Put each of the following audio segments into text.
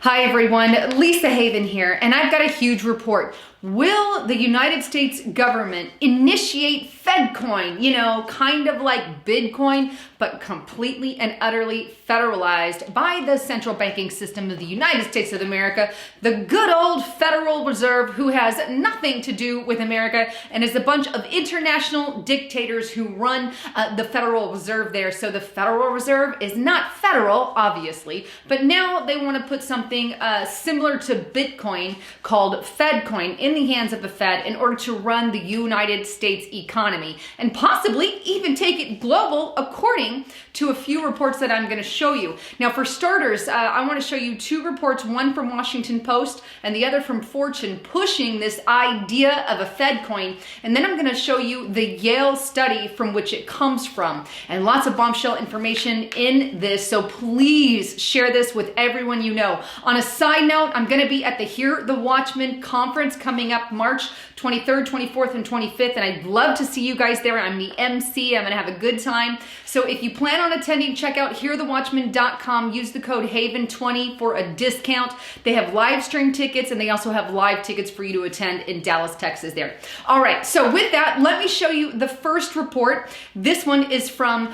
Hi everyone, Lisa Haven here, and I've got a huge report. Will the United States government initiate FedCoin? You know, kind of like Bitcoin, but completely and utterly federalized by the central banking system of the United States of America, the good old Federal Reserve, who has nothing to do with America and is a bunch of international dictators who run the Federal Reserve there. So the Federal Reserve is not federal, obviously, but now they want to put something similar to Bitcoin called FedCoin in the hands of the Fed in order to run the United States economy and possibly even take it global, according to a few reports that I'm going to show you. Now, for starters, I want to show you two reports, one from Washington Post and the other from Fortune, pushing this idea of a FedCoin. And then I'm going to show you the Yale study from which it comes from, and lots of bombshell information in this. So please share this with everyone you know. On a side note, I'm going to be at the Hear the Watchman conference coming up March 23rd, 24th, and 25th, and I'd love to see you guys there. I'm the MC. I'm going to have a good time. So if you plan on attending, check out hearthewatchman.com. Use the code HAVEN20 for a discount. They have live stream tickets, and they also have live tickets for you to attend in Dallas, Texas there. All right, so with that, let me show you the first report. This one is from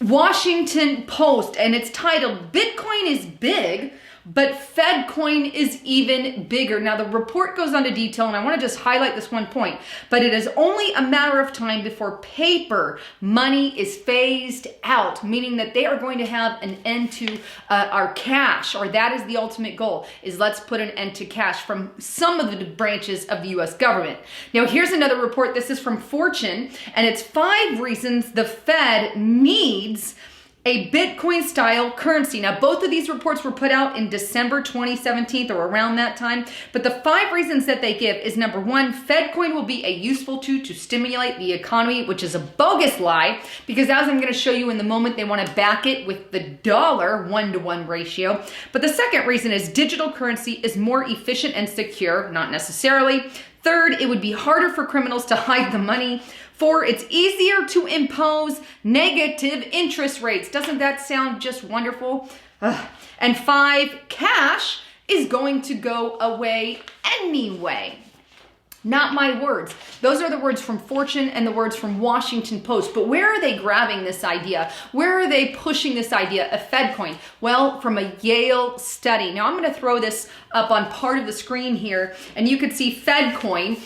Washington Post, and it's titled, "Bitcoin is Big, but FedCoin is even bigger." Now, the report goes on to detail, and I want to just highlight this one point, but it is only a matter of time before paper money is phased out, meaning that they are going to have an end to our cash, or that is the ultimate goal, is let's put an end to cash from some of the branches of the US government. Now, here's another report. This is from Fortune, and it's 5 reasons the Fed needs a Bitcoin-style currency. Now, both of these reports were put out in December 2017 or around that time, but the 5 reasons that they give is, number 1, FedCoin will be a useful tool to stimulate the economy, which is a bogus lie, because as I'm going to show you in the moment, they want to back it with the dollar 1-to-1 ratio. But the second reason is digital currency is more efficient and secure, not necessarily. Third, it would be harder for criminals to hide the money. 4, it's easier to impose negative interest rates. Doesn't that sound just wonderful? And 5, cash is going to go away anyway. Not my words. Those are the words from Fortune and the words from Washington Post. But where are they grabbing this idea? Where are they pushing this idea of FedCoin? Well, from a Yale study. Now, I'm going to throw this up on part of the screen here, and you can see FedCoin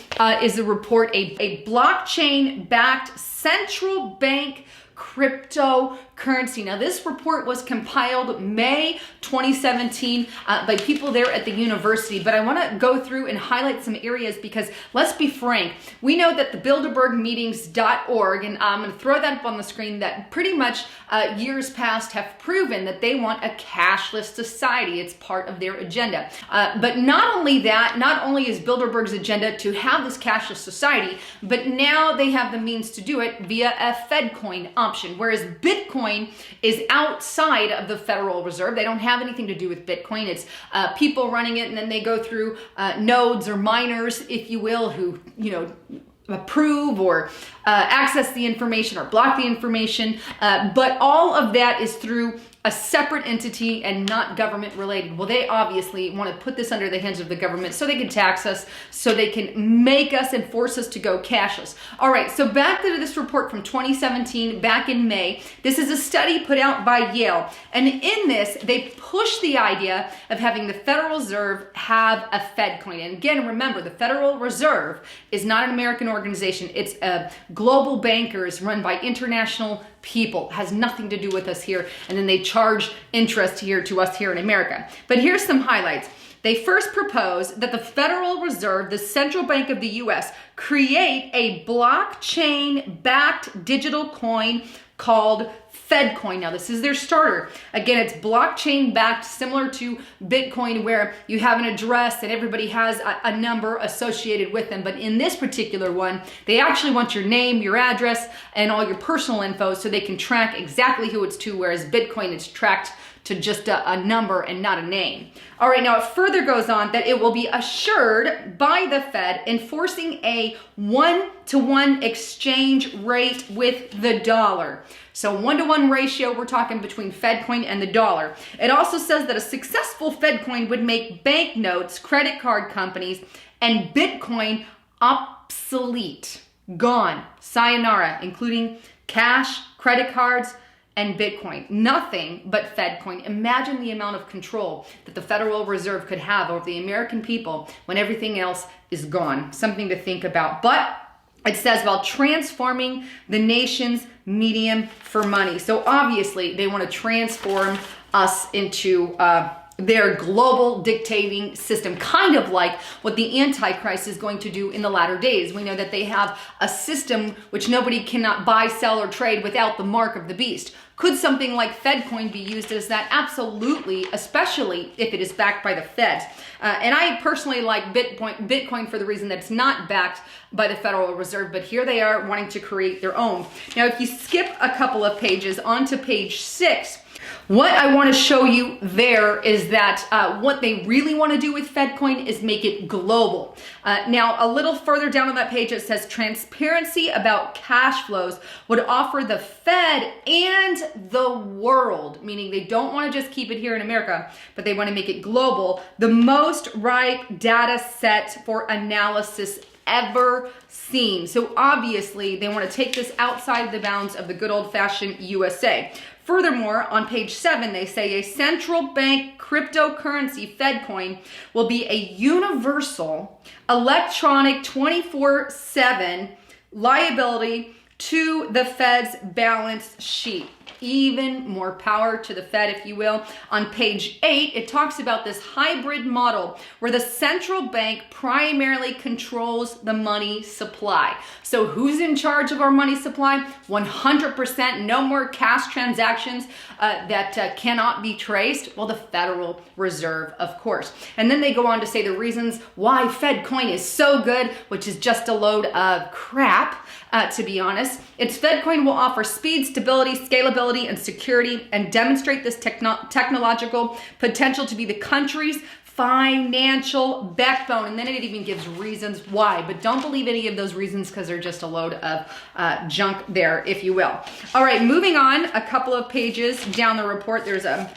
is a report, a blockchain-backed central bank cryptocurrency. Now, this report was compiled May 2017 by people there at the university, but I want to go through and highlight some areas because, let's be frank, we know that the bilderbergmeetings.org, and I'm going to throw that up on the screen, that pretty much years past have proven that they want a cashless society. It's part of their agenda. But not only that, not only is Bilderberg's agenda to have this cashless society, but now they have the means to do it via a FedCoin option, whereas Bitcoin is outside of the Federal Reserve. They don't have anything to do with Bitcoin. It's people running it, and then they go through nodes or miners, if you will, who, you know, approve or access the information or block the information. But all of that is through a separate entity and not government related. Well, they obviously want to put this under the hands of the government so they can tax us, so they can make us and force us to go cashless. All right, so back to this report from 2017, back in May. This is a study put out by Yale. And in this, they push the idea of having the Federal Reserve have a FedCoin. And again, remember, the Federal Reserve is not an American organization. It's a global bankers run by international people, has nothing to do with us here, and then they charge interest here to us here in America. But here's some highlights. They first propose that the Federal Reserve, the central bank of the US, create a blockchain-backed digital coin called FedCoin. Now, this is their starter. Again, it's blockchain-backed, similar to Bitcoin, where you have an address and everybody has a number associated with them. But in this particular one, they actually want your name, your address, and all your personal info so they can track exactly who it's to, whereas Bitcoin is tracked to just a number and not a name. All right, now it further goes on that it will be assured by the Fed enforcing a one 1-to-1 exchange rate with the dollar. So 1-to-1 ratio, we're talking between FedCoin and the dollar. It also says that a successful FedCoin would make banknotes, credit card companies, and Bitcoin obsolete, gone, sayonara, including cash, credit cards, and Bitcoin. Nothing but FedCoin. Imagine the amount of control that the Federal Reserve could have over the American people when everything else is gone. Something to think about. But it says, while transforming the nation's medium for money. So obviously they want to transform us into their global dictating system, kind of like what the Antichrist is going to do in the latter days. We know that they have a system which nobody cannot buy, sell, or trade without the mark of the beast. Could something like FedCoin be used as that? Absolutely, especially if it is backed by the Feds. And I personally like Bitcoin for the reason that it's not backed by the Federal Reserve, but here they are wanting to create their own. Now, if you skip a couple of pages onto page 6, what I want to show you there is that what they really want to do with FedCoin is make it global. Now, a little further down on that page, it says transparency about cash flows would offer the Fed and the world, meaning they don't want to just keep it here in America, but they want to make it global, the most ripe data set for analysis ever seen. So obviously they want to take this outside the bounds of the good old-fashioned USA. Furthermore, on page 7, they say a central bank cryptocurrency, FedCoin, will be a universal electronic 24/7 liability to the Fed's balance sheet. Even more power to the Fed, if you will. On page 8, it talks about this hybrid model where the central bank primarily controls the money supply. So who's in charge of our money supply? 100%, no more cash transactions that cannot be traced. Well, the Federal Reserve, of course. And then they go on to say the reasons why FedCoin is so good, which is just a load of crap, to be honest. Its FedCoin will offer speed, stability, scalability, and security, and demonstrate this technological potential to be the country's financial backbone. And then it even gives reasons why, but don't believe any of those reasons because they're just a load of junk there, if you will. All right, moving on a couple of pages down the report, there's a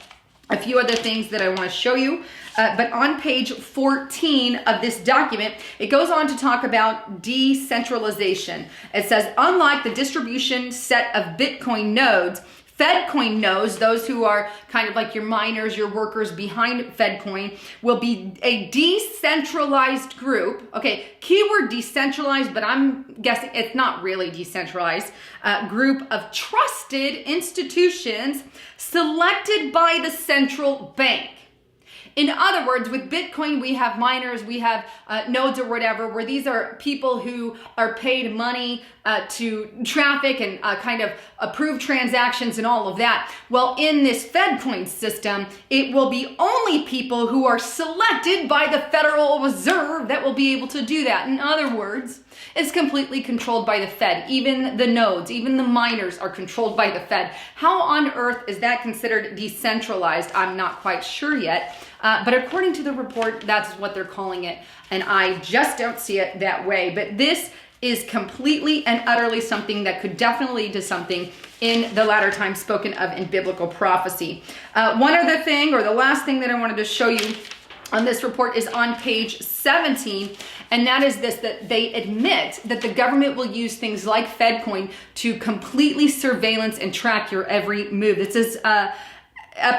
few other things that I want to show you. But on page 14 of this document, it goes on to talk about decentralization. It says, unlike the distribution set of Bitcoin nodes, FedCoin nodes, those who are kind of like your miners, your workers behind FedCoin, will be a decentralized group. Okay, keyword decentralized, but I'm guessing it's not really decentralized. Group of trusted institutions selected by the central bank. In other words, with Bitcoin, we have miners, we have nodes or whatever, where these are people who are paid money to traffic and kind of approve transactions and all of that. Well, in this FedCoin system, it will be only people who are selected by the Federal Reserve that will be able to do that. In other words, it's completely controlled by the Fed. Even the nodes, even the miners are controlled by the Fed. How on earth is that considered decentralized? I'm not quite sure yet. But according to the report, that's what they're calling it. And I just don't see it that way. But this is completely and utterly something that could definitely lead to something in the latter times spoken of in biblical prophecy. One other thing, or the last thing that I wanted to show you on this report is on page 17, and that is this, that they admit that the government will use things like FedCoin to completely surveillance and track your every move. This is up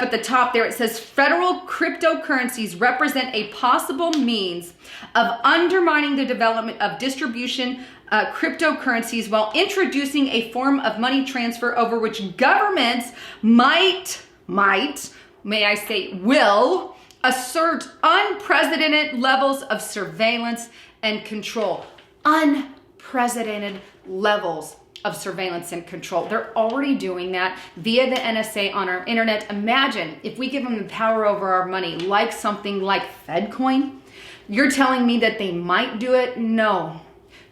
at the top there, it says federal cryptocurrencies represent a possible means of undermining the development of distribution cryptocurrencies while introducing a form of money transfer over which governments might, may I say, will assert unprecedented levels of surveillance and control. Unprecedented levels of surveillance and control. They're already doing that via the NSA on our internet. Imagine if we give them the power over our money, like something like FedCoin. You're telling me that they might do it? No.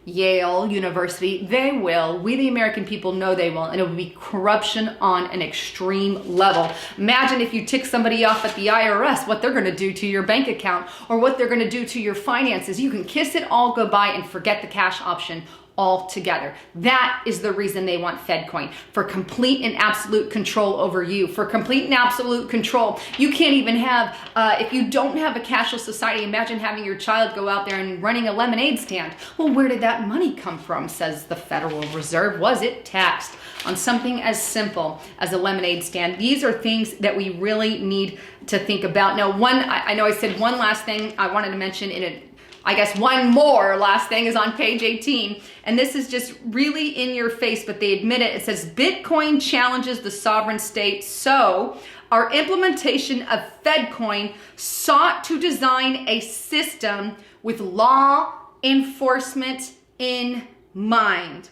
Yale University, they will. We, the American people, know they will. And it will be corruption on an extreme level. Imagine if you tick somebody off at the IRS, what they're going to do to your bank account or what they're going to do to your finances. You can kiss it all goodbye and forget the cash option altogether. That is the reason they want FedCoin, for complete and absolute control over you, for complete and absolute control. You can't even have, if you don't have a cashless society, imagine having your child go out there and running a lemonade stand. Well, where did that money come from, says the Federal Reserve? Was it taxed on something as simple as a lemonade stand? These are things that we really need to think about. Now, I know I said one last thing I wanted to mention in it. I guess one more last thing is on page 18, and this is just really in your face, but they admit it. It says, Bitcoin challenges the sovereign state, so our implementation of FedCoin sought to design a system with law enforcement in mind.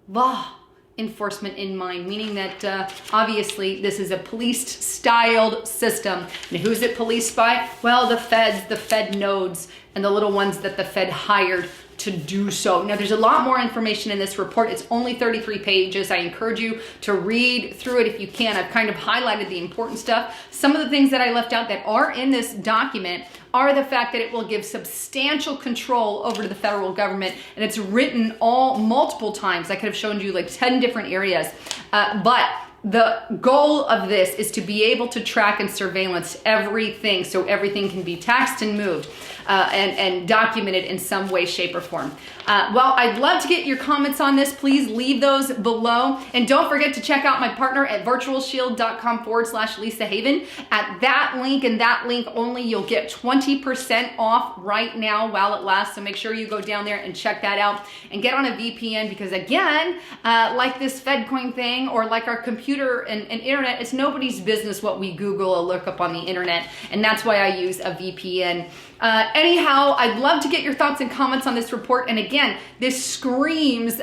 Law enforcement in mind, meaning that obviously this is a police-styled system. And who's it policed by? Well, the feds, the Fed nodes, and the little ones that the Fed hired to do so. Now, there's a lot more information in this report. It's only 33 pages. I encourage you to read through it if you can. I've kind of highlighted the important stuff. Some of the things that I left out that are in this document are the fact that it will give substantial control over to the federal government, and it's written multiple times. I could have shown you like 10 different areas, but the goal of this is to be able to track and surveillance everything, so everything can be taxed and moved and documented in some way, shape, or form. Well, I'd love to get your comments on this. Please leave those below. And don't forget to check out my partner at virtualshield.com/Lisa Haven. At that link and that link only, you'll get 20% off right now while it lasts. So make sure you go down there and check that out and get on a VPN, because again, like this FedCoin thing or like our computer and internet, it's nobody's business what we Google or look up on the internet. And that's why I use a VPN. Anyhow, I'd love to get your thoughts and comments on this report. And again, this screams,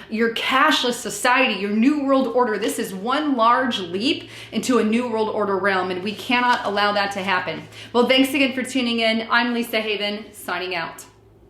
your cashless society, your new world order. This is one large leap into a new world order realm, and we cannot allow that to happen. Well, thanks again for tuning in. I'm Lisa Haven, signing out.